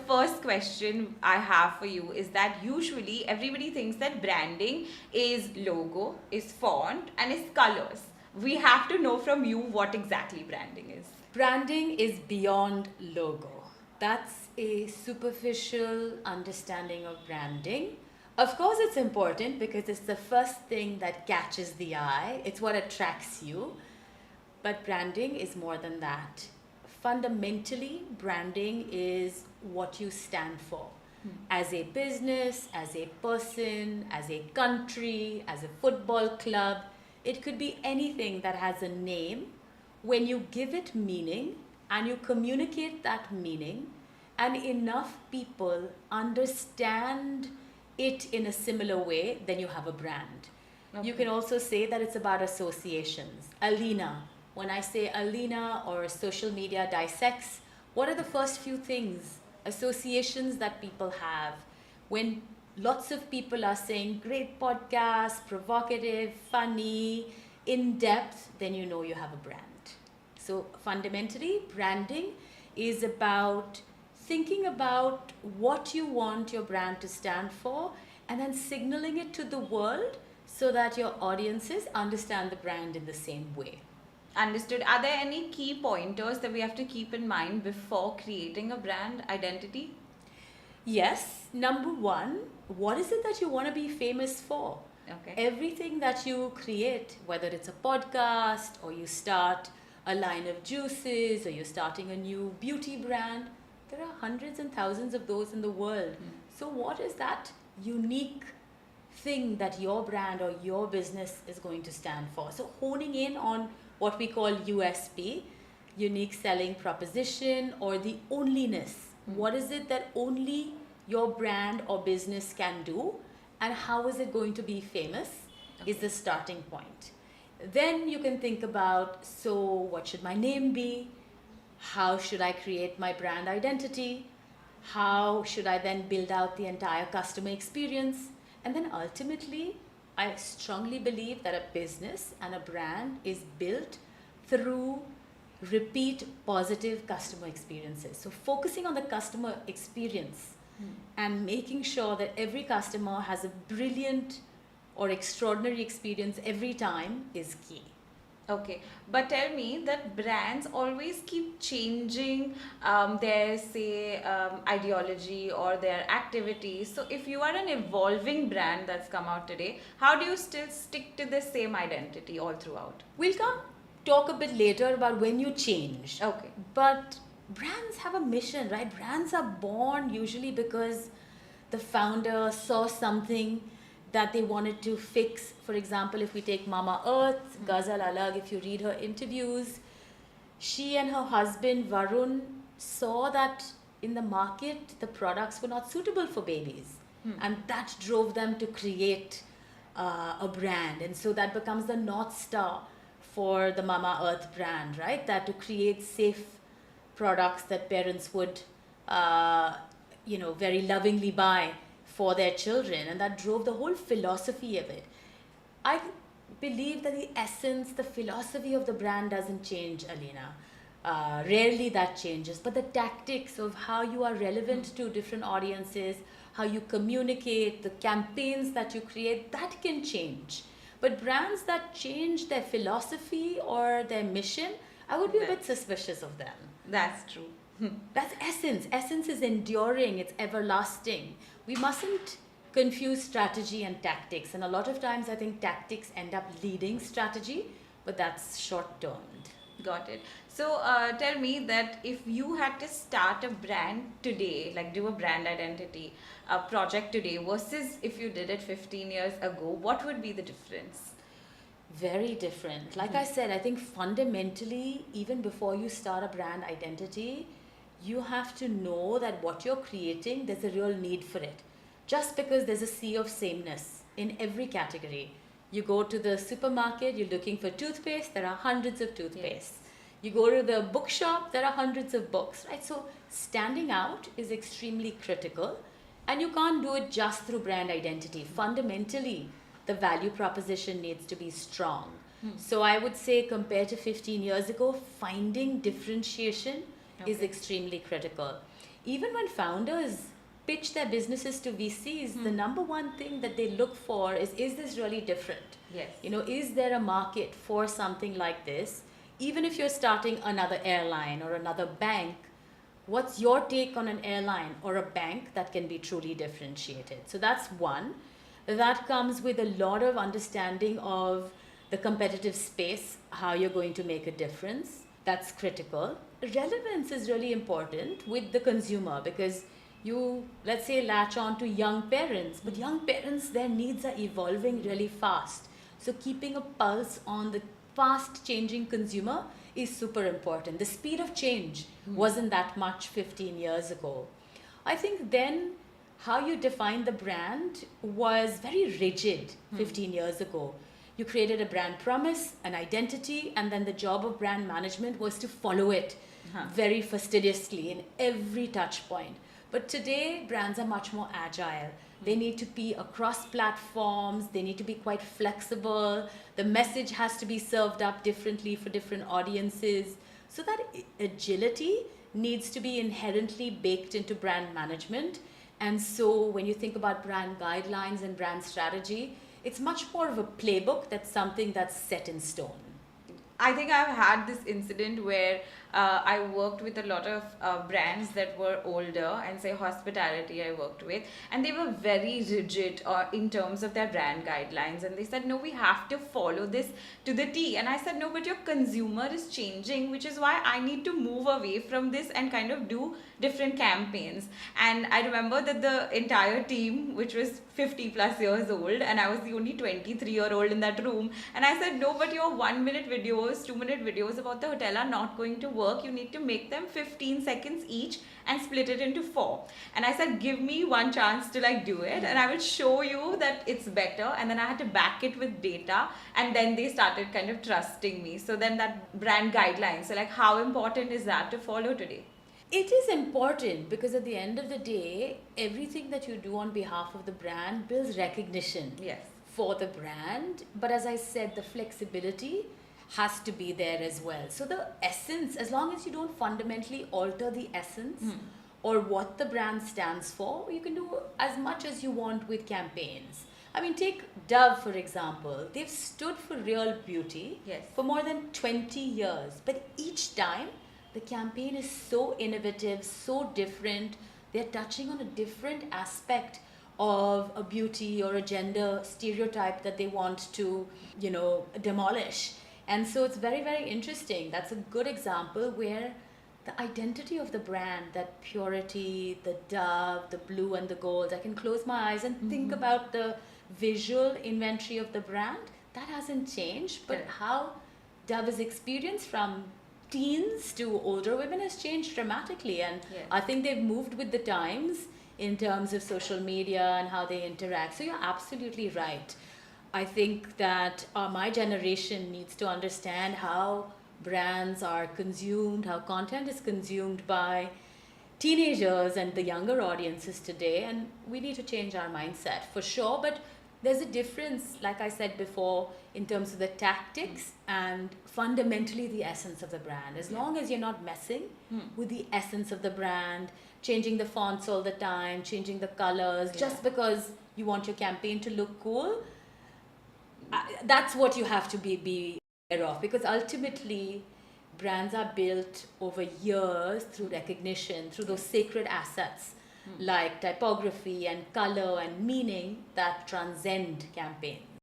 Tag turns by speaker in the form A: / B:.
A: first question I have for you is that usually everybody thinks that branding is logo, is font, and is colors. We have to know from you what exactly branding is.
B: Branding is beyond logo. That's a superficial understanding of branding. Of course, it's important because it's the first thing that catches the eye, it's what attracts you. But branding is more than that. Fundamentally, branding is what you stand for as a business, as a person, as a country, as a football club. It could be anything that has a name. When you give it meaning and you communicate that meaning, and enough people understand it in a similar way, then you have a brand. Okay. You can also say that it's about associations. Aleena, when I say Aleena or social media dissects, what are the first few things, associations that people have? When lots of people are saying great podcast, provocative, funny, in depth, then you know you have a brand. So fundamentally, branding is about thinking about what you want your brand to stand for and then signaling it to the world so that your audiences understand the brand in the same way.
A: Understood. Are there any key pointers that we have to keep in mind before creating a brand identity?
B: Yes. Number one, what is it that you want to be famous for?
A: Okay.
B: Everything that you create, whether it's a podcast or you start a line of juices or you're starting a new beauty brand, there are hundreds and thousands of those in the world. So what is that unique thing that your brand or your business is going to stand for? So honing in on what we call USP, unique selling proposition, or the onlyness. What is it that only your brand or business can do, and how is it going to be famous is the starting point. Then you can think about, so what should my name be? How should I create my brand identity? How should I then build out the entire customer experience? And then ultimately, I strongly believe that a business and a brand is built through repeat positive customer experiences. So focusing on the customer experience and making sure that every customer has a brilliant or extraordinary experience every time is key.
A: Okay, but tell me that brands always keep changing their, say, ideology or their activities. So if you are an evolving brand that's come out today, how do you still stick to the same identity all throughout?
B: We'll come talk a bit later about when you change.
A: Okay.
B: But brands have a mission, right? Brands are born usually because the founder saw something that they wanted to fix. For example, if we take Mama Earth, Ghazal Alag, if you read her interviews, she and her husband Varun saw that in the market, the products were not suitable for babies. And that drove them to create a brand. And so that becomes the North Star for the Mama Earth brand, right? That to create safe products that parents would, very lovingly buy for their children, and that drove the whole philosophy of it. I believe that the essence, the philosophy of the brand doesn't change, Aleena. Rarely that changes, but the tactics of how you are relevant to different audiences, how you communicate, the campaigns that you create, that can change. But brands that change their philosophy or their mission, I would be a bit suspicious of them.
A: That's true.
B: That's essence. Essence is enduring, it's everlasting. We mustn't confuse strategy and tactics. And a lot of times I think tactics end up leading strategy, but that's short-termed.
A: Got it. So tell me that if you had to start a brand today, like do a brand identity project today versus if you did it 15 years ago, what would be the difference?
B: Very different. Like I said, I think fundamentally, even before you start a brand identity, you have to know that what you're creating, there's a real need for it. Just because there's a sea of sameness in every category. You go to the supermarket, you're looking for toothpaste, there are hundreds of toothpaste. Yes. You go to the bookshop, there are hundreds of books, right? So standing out is extremely critical, and you can't do it just through brand identity. Fundamentally, the value proposition needs to be strong. So I would say compared to 15 years ago, finding differentiation is extremely critical. even when founders pitch their businesses to VCs, the number one thing that they look for is this really different?
A: Yes.
B: Is there a market for something like this? Even if you're starting another airline or another bank, what's your take on an airline or a bank that can be truly differentiated? So that's one. That comes with a lot of understanding of the competitive space, how you're going to make a difference. That's critical. Relevance is really important with the consumer because you, let's say, latch on to young parents, but young parents, their needs are evolving really fast. So keeping a pulse on the fast changing consumer is super important. The speed of change wasn't that much 15 years ago. I think then how you define the brand was very rigid 15 years ago. You created a brand promise, an identity, and then the job of brand management was to follow it very fastidiously in every touch point. But today, brands are much more agile. They need to be across platforms. They need to be quite flexible. The message has to be served up differently for different audiences. So that agility needs to be inherently baked into brand management. And so when you think about brand guidelines and brand strategy, it's much more of a playbook that's something that's set in stone.
A: I think I've had this incident where I worked with a lot of brands that were older, and say hospitality I worked with, and they were very rigid in terms of their brand guidelines, and they said, no, we have to follow this to the T. And I said, no, but your consumer is changing, which is why I need to move away from this and kind of do different campaigns. And I remember that the entire team, which was 50 plus years old, and I was the only 23-year-old in that room, and I said, no, but your 1-minute videos, 2-minute videos about the hotel are not going to work. You need to make them 15 seconds each and split it into 4. And I said, give me one chance to do it, and I will show you that it's better. And then I had to back it with data, and then they started kind of trusting me. So then that brand guidelines, so how important is that to follow today?
B: It is important because at the end of the day, everything that you do on behalf of the brand builds recognition for the brand. But as I said, the flexibility has to be there as well. So the essence, as long as you don't fundamentally alter the essence or what the brand stands for, you can do as much as you want with campaigns. I mean, take Dove, for example. They've stood for real beauty for more than 20 years. But each time, the campaign is so innovative, so different. They're touching on a different aspect of a beauty or a gender stereotype that they want to, demolish. And so it's very, very interesting. That's a good example where the identity of the brand, that purity, the dove, the blue and the gold, I can close my eyes and think about the visual inventory of the brand. That hasn't changed, but how Dove is experienced from teens to older women has changed dramatically. And I think they've moved with the times in terms of social media and how they interact. So you're absolutely right. I think that my generation needs to understand how brands are consumed, how content is consumed by teenagers and the younger audiences today. And we need to change our mindset for sure. But there's a difference, like I said before, in terms of the tactics and fundamentally the essence of the brand. As long as you're not messing with the essence of the brand, changing the fonts all the time, changing the colors, just because you want your campaign to look cool, that's what you have to be aware of. Because ultimately, brands are built over years through recognition, through those sacred assets like typography and color and meaning that transcend campaigns.